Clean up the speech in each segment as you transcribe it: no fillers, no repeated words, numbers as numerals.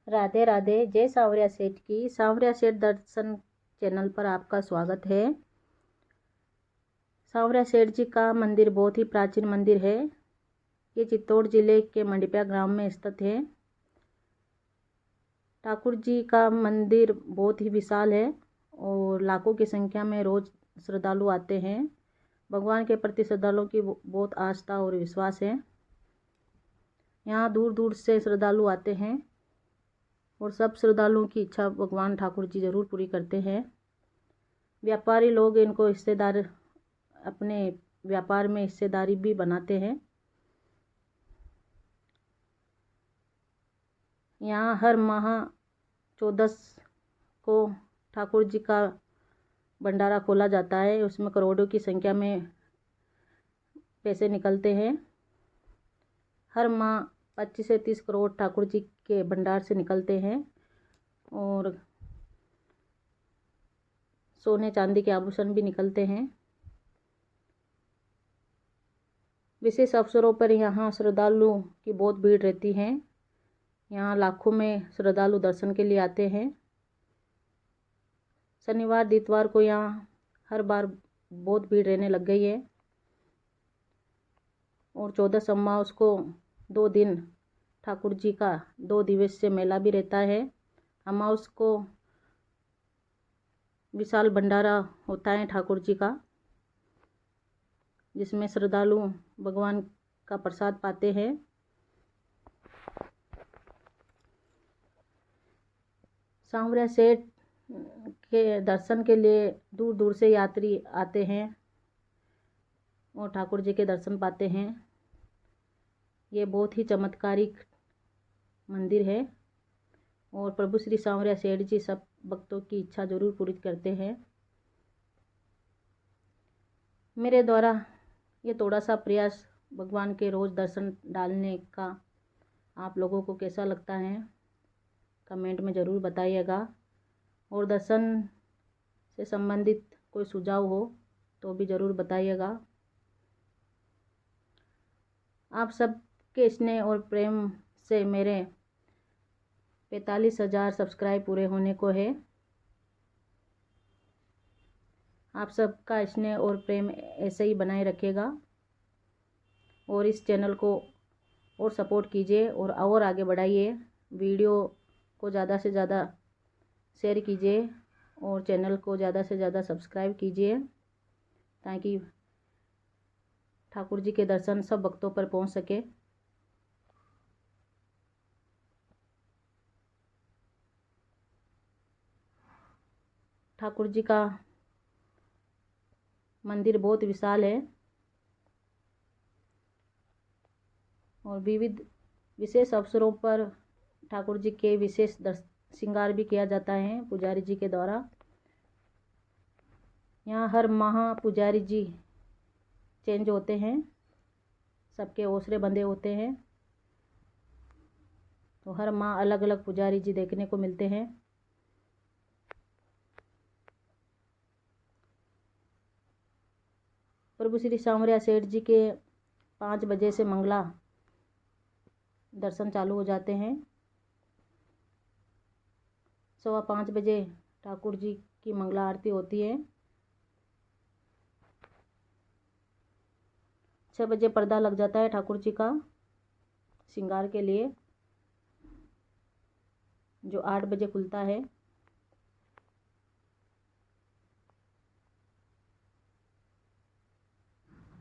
राधे राधे। जय सांवरिया सेठ की सांवरिया सेठ दर्शन चैनल पर आपका स्वागत है। सांवरिया सेठ जी का मंदिर बहुत ही प्राचीन मंदिर है। ये चित्तौड़ जिले के मंडिप्या ग्राम में स्थित है। ठाकुर जी का मंदिर बहुत ही विशाल है और लाखों की संख्या में रोज श्रद्धालु आते हैं। भगवान के प्रति श्रद्धालुओं की बहुत आस्था और विश्वास है। यहाँ दूर दूर से श्रद्धालु आते हैं और सब श्रद्धालुओं की इच्छा भगवान ठाकुर जी जरूर पूरी करते हैं। व्यापारी लोग इनको हिस्सेदार अपने व्यापार में हिस्सेदारी भी बनाते हैं। यहाँ हर माह 14 को ठाकुर जी का भंडारा खोला जाता है। उसमें करोड़ों की संख्या में पैसे निकलते हैं। हर माह 25 से 30 करोड़ ठाकुर जी के भंडार से निकलते हैं और सोने चांदी के आभूषण भी निकलते हैं। विशेष अवसरों पर यहाँ श्रद्धालुओं की बहुत भीड़ रहती है। यहाँ लाखों में श्रद्धालु दर्शन के लिए आते हैं। शनिवार इतवार को यहाँ हर बार बहुत भीड़ रहने लग गई है और 14 अमावस को 2 दिन ठाकुर जी का 2 दिवसीय मेला भी रहता है। अमावस को विशाल भंडारा होता है ठाकुर जी का, जिसमें श्रद्धालु भगवान का प्रसाद पाते हैं। सांवरिया सेठ के दर्शन के लिए दूर दूर से यात्री आते हैं और ठाकुर जी के दर्शन पाते हैं। ये बहुत ही चमत्कारिक मंदिर है और प्रभु श्री सांवरिया सेठ जी सब भक्तों की इच्छा जरूर पूरी करते हैं। मेरे द्वारा ये थोड़ा सा प्रयास भगवान के रोज़ दर्शन डालने का आप लोगों को कैसा लगता है कमेंट में ज़रूर बताइएगा। और दर्शन से संबंधित कोई सुझाव हो तो भी ज़रूर बताइएगा। आप सबके स्नेह और प्रेम से मेरे 45,000 सब्सक्राइब पूरे होने को है। आप सबका स्नेह और प्रेम ऐसे ही बनाए रखेगा और इस चैनल को और सपोर्ट कीजिए और आगे बढ़ाइए। वीडियो को ज़्यादा से ज़्यादा शेयर कीजिए और चैनल को ज़्यादा से ज़्यादा सब्सक्राइब कीजिए ताकि ठाकुर जी के दर्शन सब भक्तों पर पहुंच सके। ठाकुर जी का मंदिर बहुत विशाल है और विविध विशेष अवसरों पर ठाकुर जी के विशेष श्रृंगार भी किया जाता है पुजारी जी के द्वारा। यहाँ हर माह पुजारी जी चेंज होते हैं, सबके ओसरे बंधे होते हैं, तो हर माह अलग अलग पुजारी जी देखने को मिलते हैं। प्रभु श्री सांवरिया सेठ जी के 5 बजे से मंगला दर्शन चालू हो जाते हैं। 5:15 बजे ठाकुर जी की मंगला आरती होती है। 6 बजे पर्दा लग जाता है ठाकुर जी का श्रृंगार के लिए, जो 8 बजे खुलता है।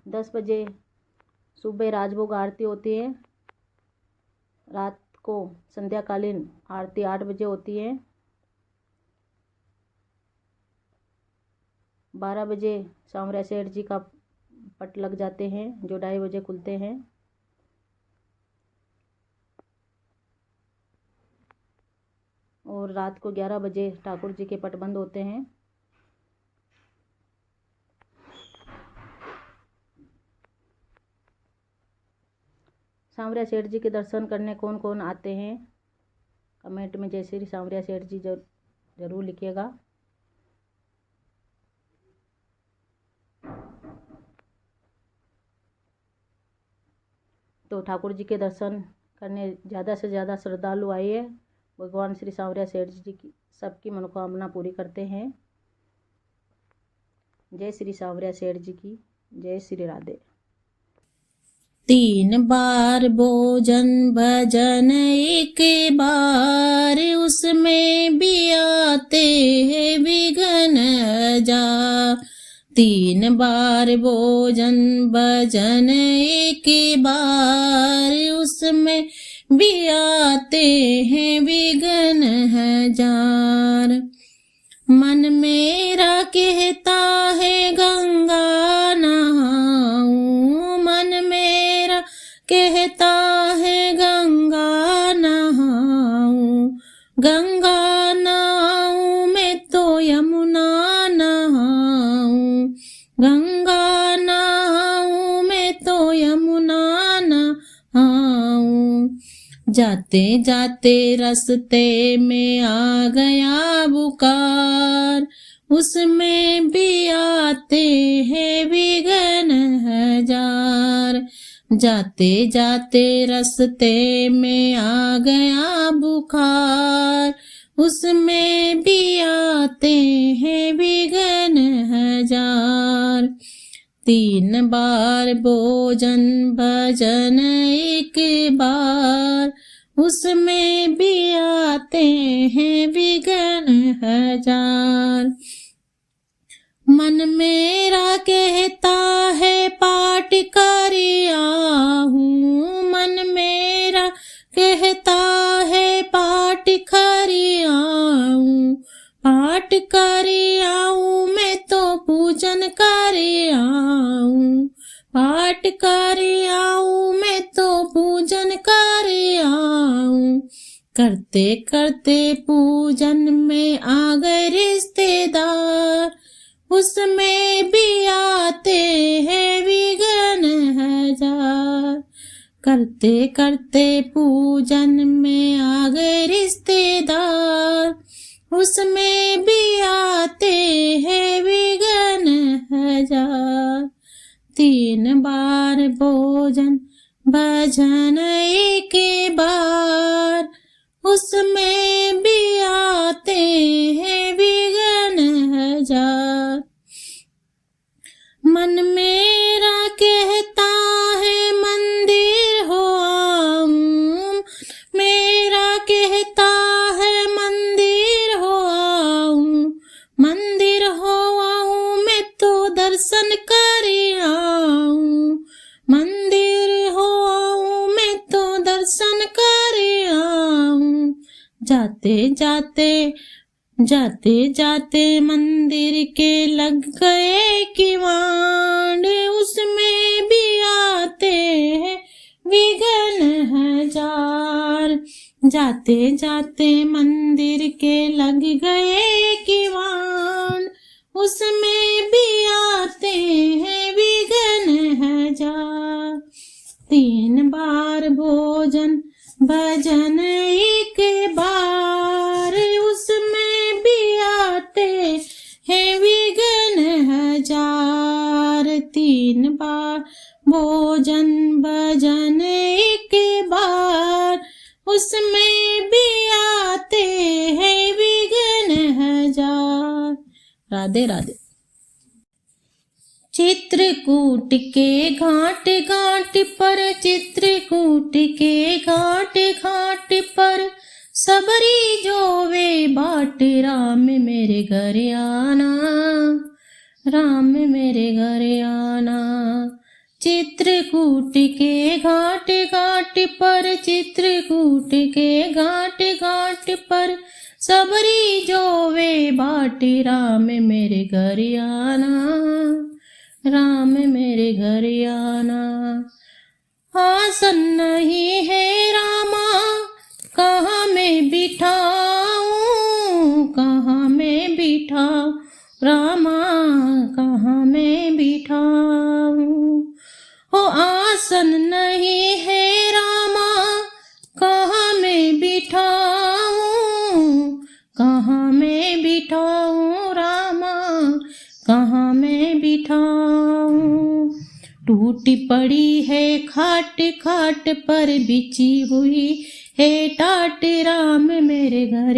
दस बजे सुबह राजभोग आरती होती है। रात को संध्याकालीन आरती 8 बजे होती है। 12 बजे सांवरिया सेठ जी का पट लग जाते हैं जो 2:30 बजे खुलते हैं। और रात को 11 बजे ठाकुर जी के पट बंद होते हैं। सांवरिया सेठ जी के दर्शन करने कौन कौन आते हैं कमेंट में जय श्री सांवरिया सेठ जी जरूर लिखिएगा। तो ठाकुर जी के दर्शन करने ज़्यादा से ज़्यादा श्रद्धालु आइए भगवान श्री सांवरिया सेठ जी की सबकी मनोकामना पूरी करते हैं। जय श्री सांवरिया सेठ जी की जय श्री राधे। 3 बार भोजन भजन एक बार, उसमें भी आते हैं विघ्न हजार। 3 बार भोजन भजन एक बार, उसमें भी आते हैं विघ्न हजार। मन मेरा कहता है गंगा नहाऊं, मन मेरा कहता है गंगा नहाऊं, गंगा नहाऊं मैं तो यमुना नहाऊं, गंगा नहाऊं मैं तो यमुना नहाऊं। जाते जाते रास्ते में आ गया बुखार, उसमें भी आते हैं विघ्न हजार। जाते जाते रास्ते में आ गया बुखार, उसमें भी आते हैं विघ्न हजार। 3 बार भोजन भजन एक बार, उसमें भी आते हैं विघ्न हजार। मन मेरा कहता है पाठ कर आऊं, मन मेरा कहता है पाठ कर आऊं, पाठ कर आऊं मैं तो पूजन कर आऊं, पाठ कर आऊं मैं तो पूजन कर आऊं। करते करते पूजन में आ गए रिश्तेदार, उसमें भी आते हैं विघ्न हजार। करते करते पूजन में आ गए रिश्तेदार, उसमें भी आते हैं विघ्न हजार। 3 बार भोजन भजन एक बार, उसमें भी आते हैं विघ्न हजार। मन मेरा कहता है मंदिर हो आऊं, मेरा कहता है मंदिर हो आऊं, मंदिर हो आऊं मैं तो दर्शन कर आऊं, मंदिर हो आऊं मैं तो दर्शन कर आऊं। जाते जाते जाते जाते मंदिर के लग गए किवाड़, उसमें भी आते हैं विघ्न हजार। जाते जाते मंदिर के लग गए किवाड़, उसमें भी आते हैं विघ्न हजार। 3 बार भोजन भजन एक बार, उसमें भी आते हैं विघ्न हजार। 3 बार भोजन भजन एक बार, उसमें भी आते हैं विघ्न हजार। राधे राधे। चित्रकूट के घाट घाट पर, चित्रकूट के घाट घाट पर, सबरी जोवे बाट, राम मेरे घर आना, राम मेरे घर आना। चित्रकूट के घाट घाट पर, चित्रकूट के घाट घाट पर, सबरी जोवे बाट, राम मेरे घर आना, राम मेरे घर आना। आसन नहीं है रामा कहाँ मैं बिठाऊं, कहाँ मैं बिठाऊं रामा, कहाँ मैं बिठाऊं। ओ आसन नहीं है रामा कहाँ मैं बिठाऊं, कहाँ मैं बिठाऊं रामा, कहाँ मैं बिठाऊं। टूटी पड़ी है खाट खाट पर, बिछी हुई है टाट, राम मेरे मेरे घर